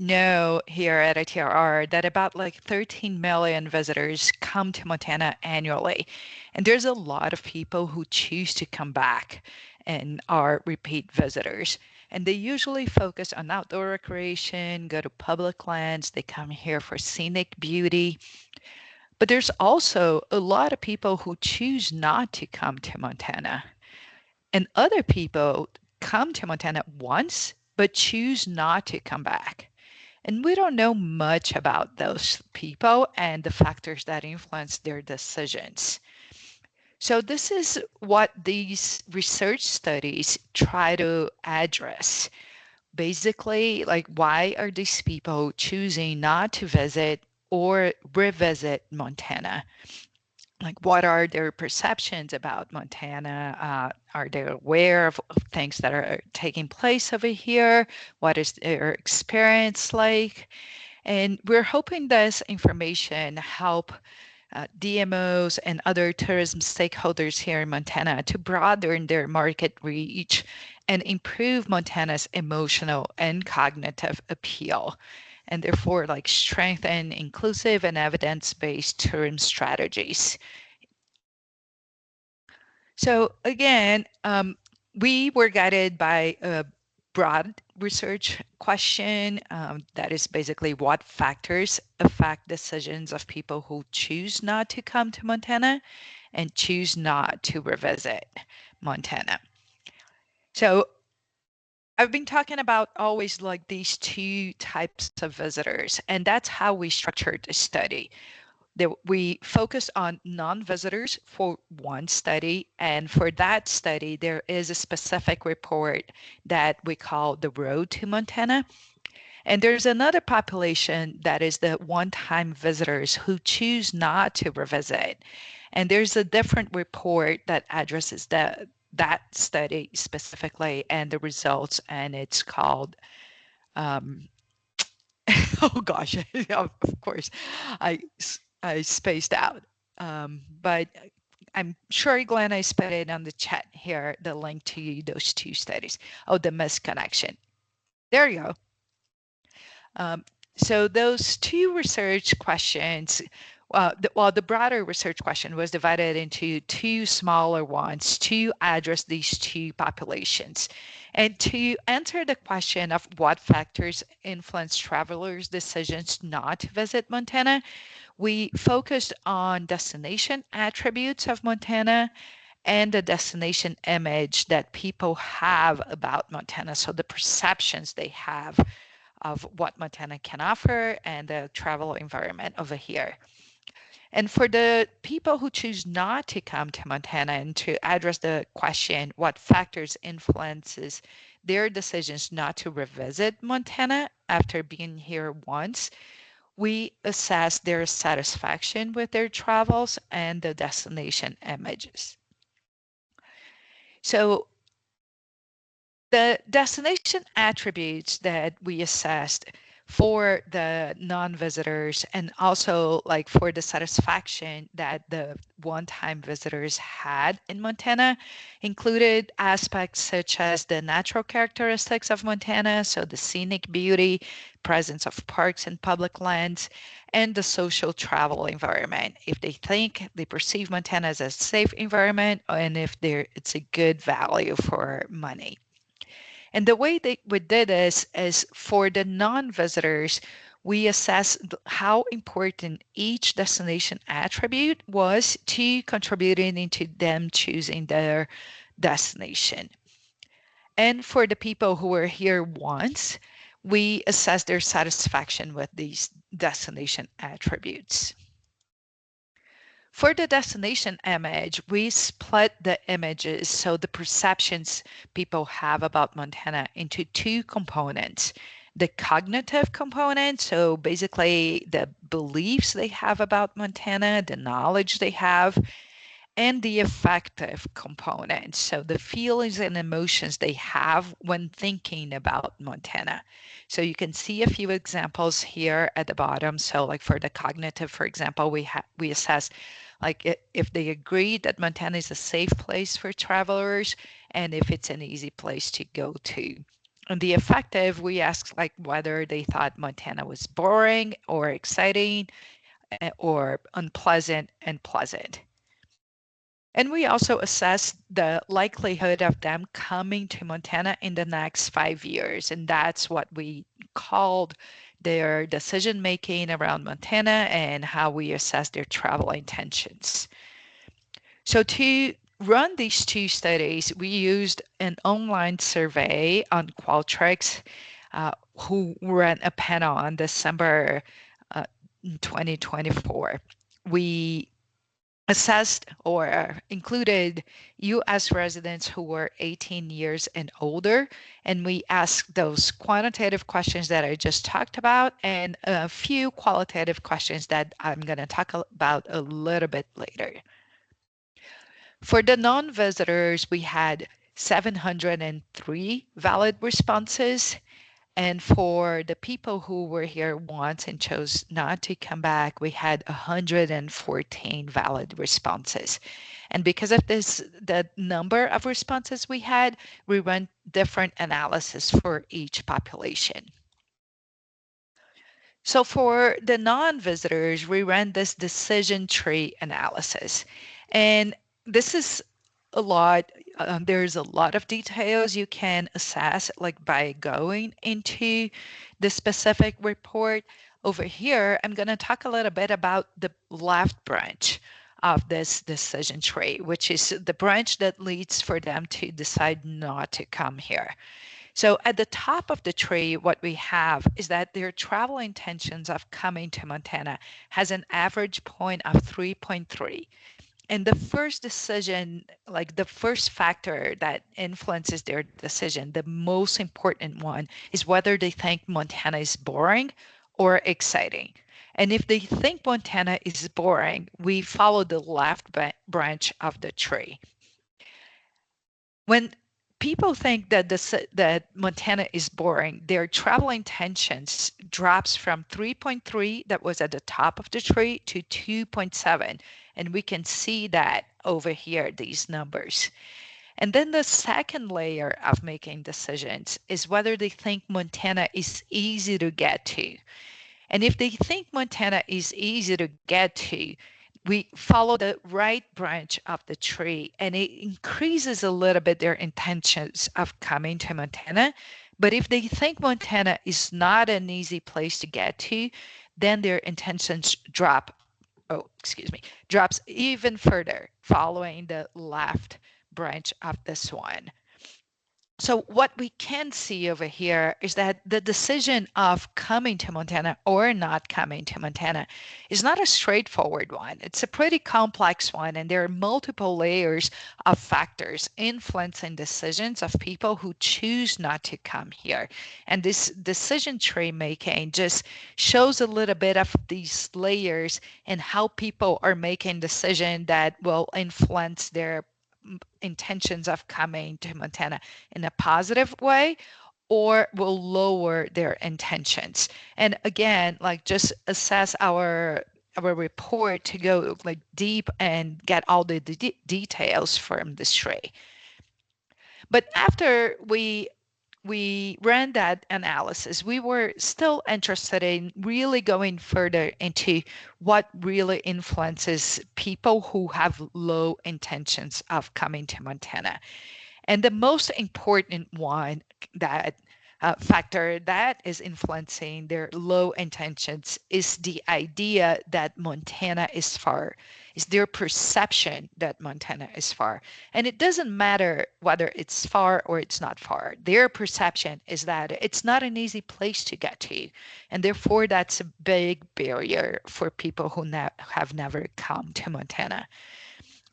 know here at ITRR that about like 13 million visitors come to Montana annually. And there's a lot of people who choose to come back and are repeat visitors. And they usually focus on outdoor recreation, go to public lands, they come here for scenic beauty. But there's also a lot of people who choose not to come to Montana. And other people come to Montana once, but choose not to come back. And we don't know much about those people and the factors that influence their decisions. So, this is what these research studies try to address. Basically, like, why are these people choosing not to visit or revisit Montana? Like, what are their perceptions about Montana? Are they aware of things that are taking place over here? What is their experience like? And we're hoping this information help DMOs and other tourism stakeholders here in Montana to broaden their market reach and improve Montana's emotional and cognitive appeal, and therefore like strengthen inclusive and evidence-based tourism strategies. So again, we were guided by a broad research question that is basically what factors affect decisions of people who choose not to come to Montana and choose not to revisit Montana. So I've been talking about always like these two types of visitors, and that's how we structured the study. We focus on non-visitors for one study, and for that study, there is a specific report that we call the Road to Montana. And there's another population that is the one-time visitors who choose not to revisit. And there's a different report that addresses that study specifically and the results, and it's called oh gosh, of course, I I spaced out. But I'm sure Glenn, I put it on the chat here, the link to those two studies. Oh, the misconnection. There you go. So those two research questions, the broader research question was divided into two smaller ones to address these two populations. And to answer the question of what factors influence travelers' decisions not to visit Montana, we focused on destination attributes of Montana and the destination image that people have about Montana. So the perceptions they have of what Montana can offer and the travel environment over here. And for the people who choose not to come to Montana and to address the question, what factors influences their decisions not to revisit Montana after being here once, we assess their satisfaction with their travels and the destination images. So the destination attributes that we assessed for the non-visitors and also like for the satisfaction that the one-time visitors had in Montana included aspects such as the natural characteristics of Montana, so the scenic beauty, presence of parks and public lands, and the social travel environment. If they perceive Montana as a safe environment and if it's a good value for money. And the way that we did this is for the non-visitors, we assessed how important each destination attribute was to contributing into them choosing their destination. And for the people who were here once, we assessed their satisfaction with these destination attributes. For the destination image, we split the images, so the perceptions people have about Montana, into two components. The cognitive component, so basically the beliefs they have about Montana, the knowledge they have, and the affective component, so the feelings and emotions they have when thinking about Montana. So you can see a few examples here at the bottom. So like for the cognitive, for example, we assess like if they agree that Montana is a safe place for travelers and if it's an easy place to go to. And the affective, we asked like whether they thought Montana was boring or exciting or unpleasant and pleasant. And we also assessed the likelihood of them coming to Montana in the next 5 years. And that's what we called their decision making around Montana and how we assess their travel intentions. So to run these two studies, we used an online survey on Qualtrics, who ran a panel on December uh, 2024. We assessed or included US residents who were 18 years and older, and we asked those quantitative questions that I just talked about and a few qualitative questions that I'm going to talk about a little bit later. For the non-visitors, we had 703 valid responses. And for the people who were here once and chose not to come back, we had 114 valid responses. And because of this, the number of responses we had, we ran different analysis for each population. So for the non-visitors, we ran this decision tree analysis. And this is a lot. There's a lot of details you can assess like by going into the specific report. Over here, I'm going to talk a little bit about the left branch of this decision tree, which is the branch that leads for them to decide not to come here. So at the top of the tree, what we have is that their travel intentions of coming to Montana has an average point of 3.3. And the first decision, like the first factor that influences their decision, the most important one is whether they think Montana is boring or exciting. And if they think Montana is boring, we follow the left branch of the tree. When people think that that Montana is boring, their travel intentions drops from 3.3 that was at the top of the tree to 2.7, and we can see that over here, these numbers. And then the second layer of making decisions is whether they think Montana is easy to get to. And if they think Montana is easy to get to, we follow the right branch of the tree and it increases a little bit their intentions of coming to Montana. But if they think Montana is not an easy place to get to, then their intentions drops even further following the left branch of this one. So what we can see over here is that the decision of coming to Montana or not coming to Montana is not a straightforward one. It's a pretty complex one, and there are multiple layers of factors influencing decisions of people who choose not to come here. And this decision tree making just shows a little bit of these layers and how people are making decisions that will influence their intentions of coming to Montana in a positive way or will lower their intentions. And again, like just assess our report to go like deep and get all the details from this tree. But after we ran that analysis, we were still interested in really going further into what really influences people who have low intentions of coming to Montana. And the most important one that factor that is influencing their low intentions is the idea that Montana is far, is their perception that Montana is far. And it doesn't matter whether it's far or it's not far. Their perception is that it's not an easy place to get to. And therefore, that's a big barrier for people who have never come to Montana.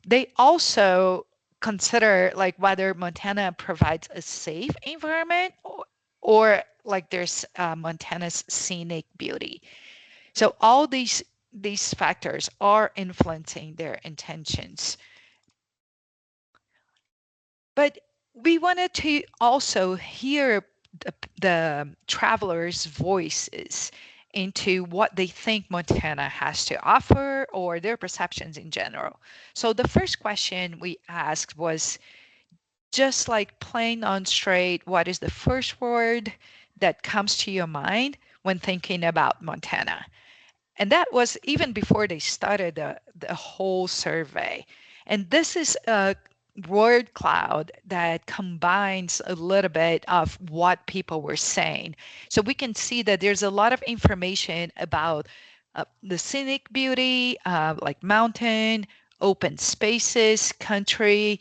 They also consider like whether Montana provides a safe environment or like there's Montana's scenic beauty. So all these factors are influencing their intentions. But we wanted to also hear the travelers' voices into what they think Montana has to offer or their perceptions in general. So the first question we asked was, just like plain on straight, what is the first word that comes to your mind when thinking about Montana? And that was even before they started the whole survey. And this is a word cloud that combines a little bit of what people were saying. So we can see that there's a lot of information about the scenic beauty, like mountain, open spaces, country,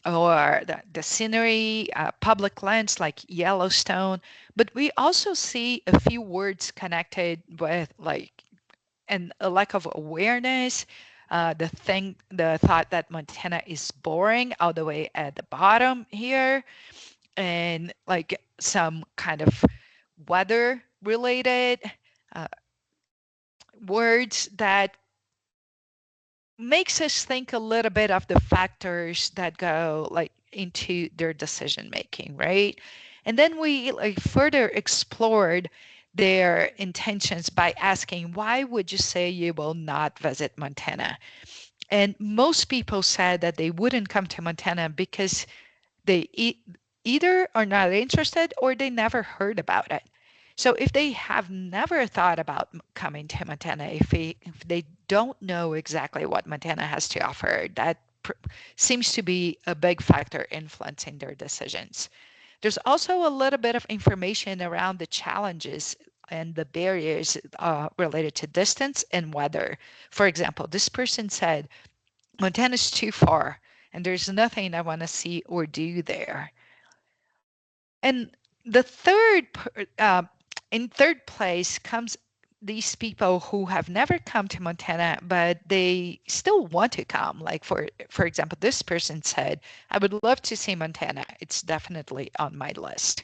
or the scenery, public lands like Yellowstone. But we also see a few words connected with like and a lack of awareness, the thought that Montana is boring all the way at the bottom here, and like some kind of weather related uh, words that makes us think a little bit of the factors that go like into their decision making, right? And then we like further explored their intentions by asking, why would you say you will not visit Montana? And most people said that they wouldn't come to Montana because they either are not interested or they never heard about it. So if they have never thought about coming to Montana, if they don't know exactly what Montana has to offer, that seems to be a big factor influencing their decisions. There's also a little bit of information around the challenges and the barriers related to distance and weather. For example, this person said, Montana's too far, and there's nothing I want to see or do there. And the in third place comes these people who have never come to Montana, but they still want to come. Like for example, this person said, "I would love to see Montana. It's definitely on my list."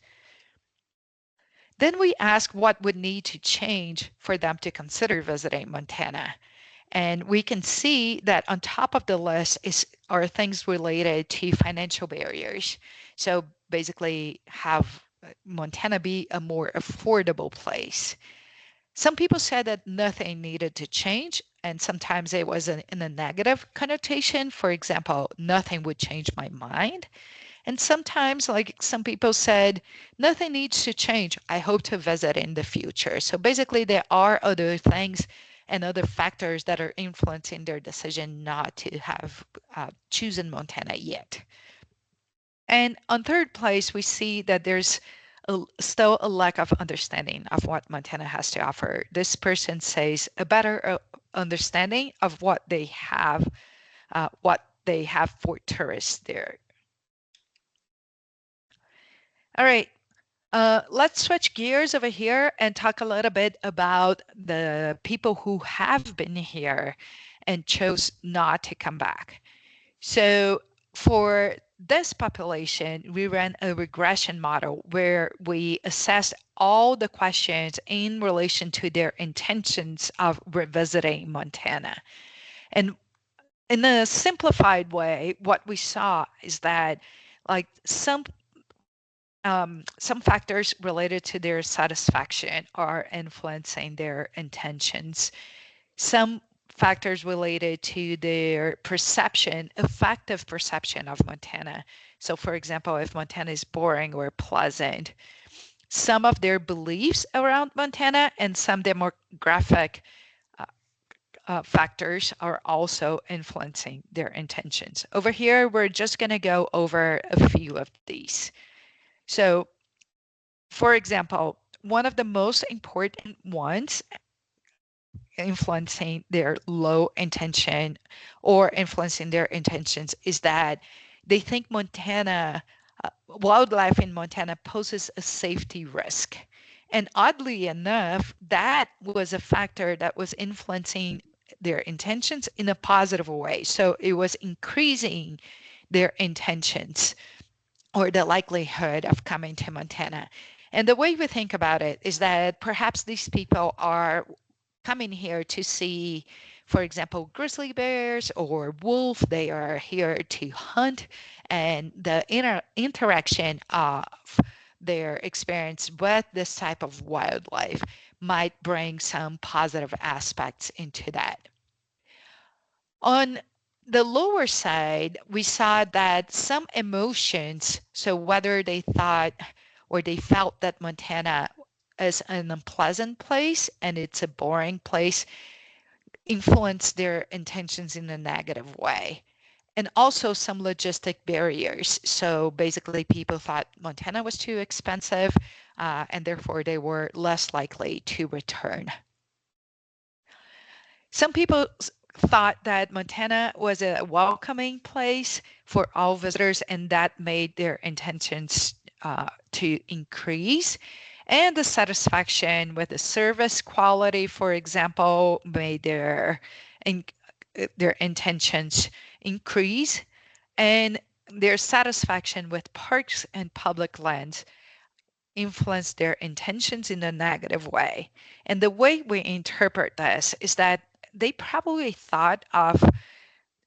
Then we ask what would need to change for them to consider visiting Montana. And we can see that on top of the list are things related to financial barriers. So basically have Montana be a more affordable place. Some people said that nothing needed to change, and sometimes it was in a negative connotation. For example, nothing would change my mind. And sometimes, like some people said, nothing needs to change. I hope to visit in the future. So basically, there are other things and other factors that are influencing their decision not to have chosen Montana yet. And on third place, we see that there's still a lack of understanding of what Montana has to offer. This person says a better understanding of what they have for tourists there. All right, let's switch gears over here and talk a little bit about the people who have been here and chose not to come back. So for this population, we ran a regression model where we assessed all the questions in relation to their intentions of revisiting Montana. And in a simplified way, what we saw is that like some factors related to their satisfaction are influencing their intentions. Some factors related to their perception, effective perception of Montana. So, for example, if Montana is boring or pleasant, some of their beliefs around Montana and some demographic uh, factors are also influencing their intentions. Over here, we're just going to go over a few of these. So, for example, one of the most important ones influencing their low intention or influencing their intentions is that they think wildlife in Montana poses a safety risk. And oddly enough, that was a factor that was influencing their intentions in a positive way. So it was increasing their intentions or the likelihood of coming to Montana. And the way we think about it is that perhaps these people are coming here to see, for example, grizzly bears or wolf. They are here to hunt, and the interaction of their experience with this type of wildlife might bring some positive aspects into that. On the lower side, we saw that some emotions, so whether they thought or they felt that Montana is an unpleasant place and it's a boring place, influence their intentions in a negative way. And also some logistic barriers. So basically, people thought Montana was too expensive, and therefore they were less likely to return. Some people thought that Montana was a welcoming place for all visitors, and that made their intentions to increase. And the satisfaction with the service quality, for example, made in, their intentions increase. And their satisfaction with parks and public lands influence their intentions in a negative way. And the way we interpret this is that they probably thought of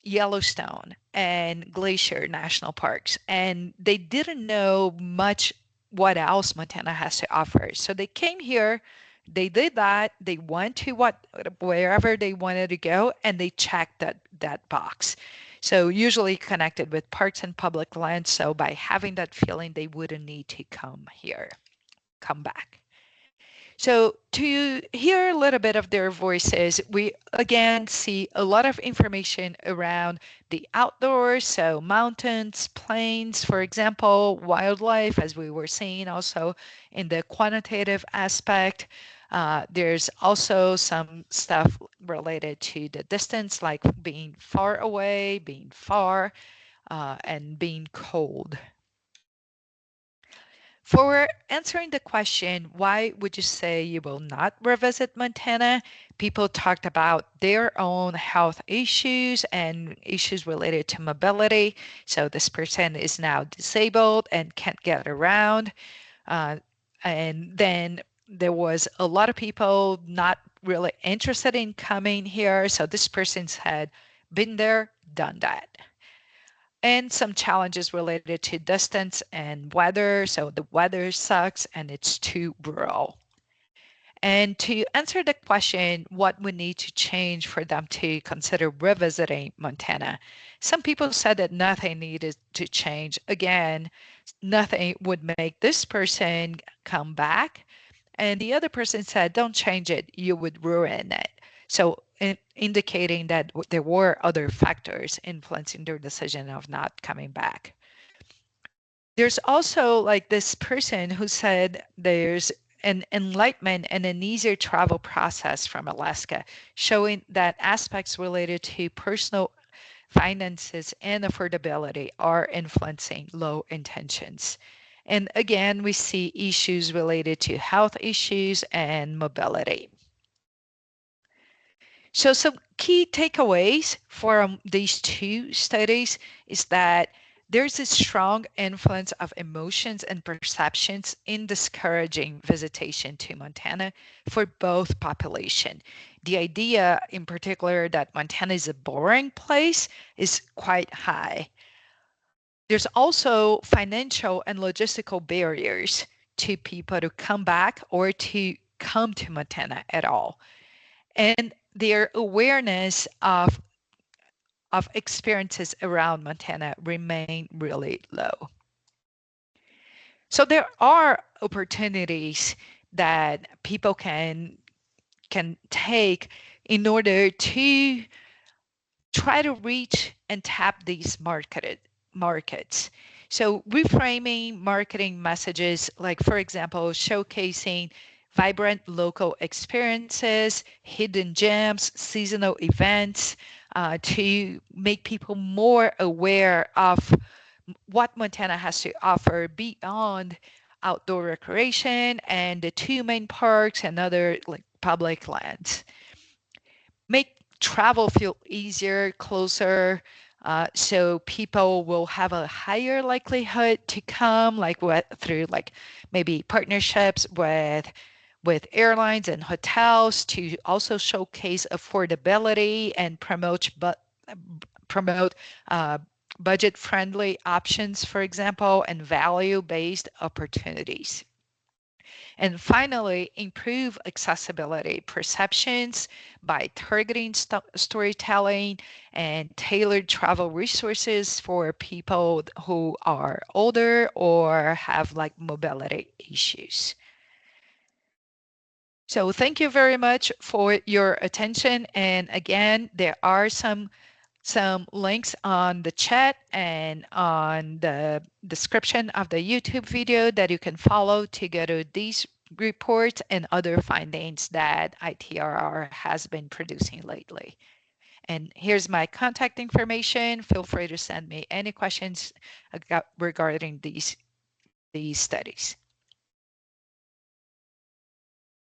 Yellowstone and Glacier National Parks, and they didn't know much what else Montana has to offer. So they came here, they did that, they went to wherever they wanted to go, and they checked that box. So usually connected with parks and public lands. So by having that feeling, they wouldn't need to come back. So to hear a little bit of their voices, we again see a lot of information around the outdoors, so mountains, plains, for example, wildlife, as we were seeing also in the quantitative aspect. There's also some stuff related to the distance, like being far away, being far, and being cold. For answering the question, why would you say you will not revisit Montana? People talked about their own health issues and issues related to mobility. So this person is now disabled and can't get around. Uh, and then there was a lot of people not really interested in coming here. So this person's had been there, done that, and some challenges related to distance and weather. So the weather sucks and it's too rural. And to answer the question, what would need to change for them to consider revisiting Montana? Some people said that nothing needed to change. Again, nothing would make this person come back. And the other person said, don't change it, you would ruin it. So indicating that there were other factors influencing their decision of not coming back. There's also like this person who said there's an enlightenment and an easier travel process from Alaska, showing that aspects related to personal finances and affordability are influencing low intentions. And again, we see issues related to health issues and mobility. So some key takeaways from these two studies is that there's a strong influence of emotions and perceptions in discouraging visitation to Montana for both population. The idea in particular that Montana is a boring place is quite high. There's also financial and logistical barriers to people to come back or to come to Montana at all. And their awareness of experiences around Montana remain really low. So there are opportunities that people can take in order to try to reach and tap these markets. So reframing marketing messages, like for example, showcasing vibrant local experiences, hidden gems, seasonal events, to make people more aware of what Montana has to offer beyond outdoor recreation and the two main parks and other like public lands. Make travel feel easier, closer, so people will have a higher likelihood to come, like what through like maybe partnerships with airlines and hotels to also showcase affordability and promote uh, budget-friendly options, for example, and value-based opportunities. And finally, improve accessibility perceptions by targeting storytelling and tailored travel resources for people who are older or have like mobility issues. So thank you very much for your attention. And again, there are some links on the chat and on the description of the YouTube video that you can follow to go to these reports and other findings that ITRR has been producing lately. And here's my contact information. Feel free to send me any questions regarding these studies.